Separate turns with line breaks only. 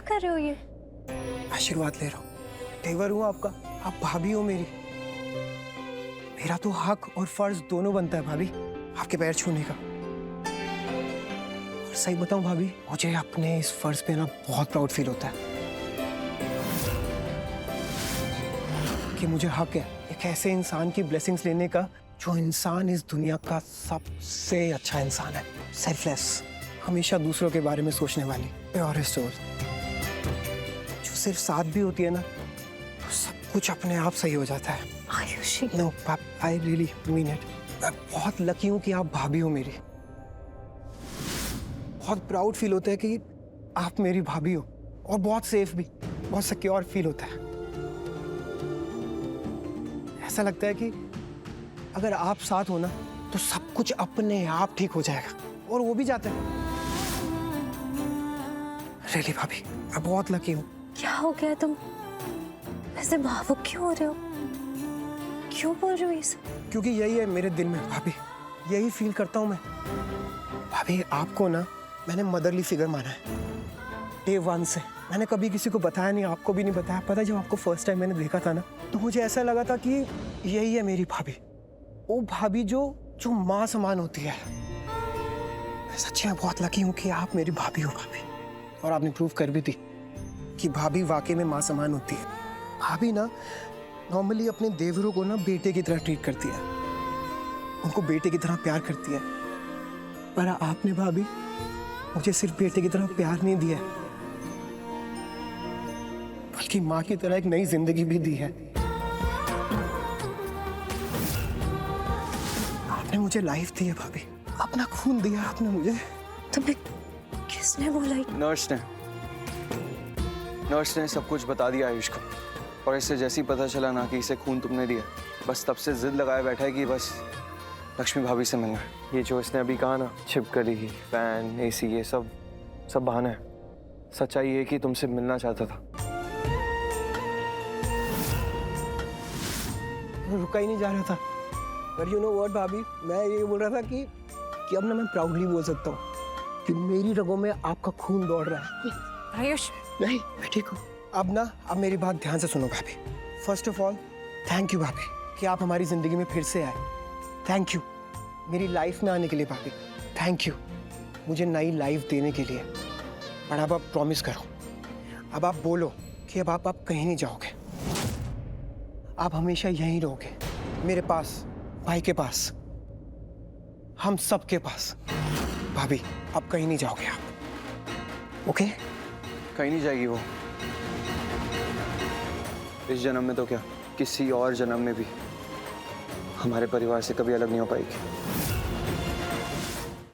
कर रहे हो ये?
आशीर्वाद ले रहा हूँ, देवर हूँ आपका, आप भाभी हो मेरी। मेरा तो हक और फर्ज दोनों बनता है भाभी आपके पैर छूने का। और सही बताऊं भाभी, मुझे अपने इस फर्ज पे ना बहुत प्राउड फील होता है कि मुझे हक है एक ऐसे इंसान की ब्लेसिंग्स लेने का जो इंसान इस दुनिया का सबसे अच्छा इंसान है। सेल्फलेस, हमेशा दूसरों के बारे में सोचने वाली, प्योरेस्ट सोल, जो सिर्फ साथ भी होती है ना तो सब कुछ अपने आप सही हो जाता है।
Ayushi,
no, I really mean it. मैं बहुत लकी हूँ कि आप भाभी हो मेरी। बहुत प्राउड फील होता है कि आप मेरी भाभी हो, और बहुत सेफ भी, बहुत सिक्योर फील होता है। ऐसा लगता है कि अगर आप साथ हो ना तो सब कुछ अपने आप ठीक हो जाएगा, और वो भी जाता है। रियली भाभी, मैं बहुत लकी हूँ।
क्या हो गया तुम ऐसे भावुक क्यों हो रहे हो? क्यों बोल रहे हो ये सब?
क्योंकि यही है मेरे दिल में भाभी, यही फील करता हूँ मैं। भाभी, आपको ना मैंने मदरली फिगर माना है डे वन से। मैंने कभी किसी को बताया नहीं, आपको भी नहीं बताया। पता है, जब आपको फर्स्ट टाइम मैंने देखा था ना तो मुझे ऐसा लगा था कि यही है मेरी भाभी, वो भाभी जो माँ समान होती है। मैं सच्ची में बहुत लकी हूँ कि आप मेरी भाभी हो भाभी। और आपने प्रूव कर भी दी कि भाभी वाकई में माँ समान होती है। भाभी ना नॉर्मली अपने देवरों को ना बेटे की तरह ट्रीट करती है, उनको बेटे की तरह प्यार करती है। पर आपने भाभी मुझे सिर्फ बेटे की तरह प्यार नहीं दिया, बल्कि माँ की तरह एक नई जिंदगी भी दी है। आपने मुझे लाइफ दी है भाभी, अपना खून दिया आपने मुझे।
तुम्हें किसने बोला?
नर्स ने सब कुछ बता दिया आयुष को, और इससे जैसे ही पता चला ना कि इसे खून तुमने दिया, बस तब से जिद लगाए बैठा है कि बस लक्ष्मी भाभी से मिलना है। ये जो इसने अभी कहा ना, छिपकली, फैन, एसी, ये सब बहाना है। सच्चाई ये कि तुमसे मिलना चाहता था।
रुका ही नहीं जा रहा था। पर यू नो व्हाट भाभी, मैं ये बोल रहा था कि अब ना मैं प्राउडली बोल सकता हूँ कि मेरी रगों में आपका खून दौड़ रहा है।
आयुष,
नहीं, मैं ठीक हूँ। अब मेरी बात ध्यान से सुनो भाभी। First of all thank you भाभी कि आप हमारी जिंदगी में फिर से आए। थैंक यू मेरी लाइफ में आने के लिए भाभी। थैंक यू मुझे नई लाइफ देने के लिए। पर अब आप प्रॉमिस करो, अब आप बोलो कि अब आप कहीं नहीं जाओगे, आप हमेशा यहीं रहोगे, मेरे पास, भाई के पास, हम सब के पास। भाभी, अब कहीं नहीं जाओगे आप, ओके?
कहीं नहीं जाएगी वो। इस जन्म में तो क्या, किसी और जन्म में भी हमारे परिवार से कभी अलग नहीं हो पाएगी।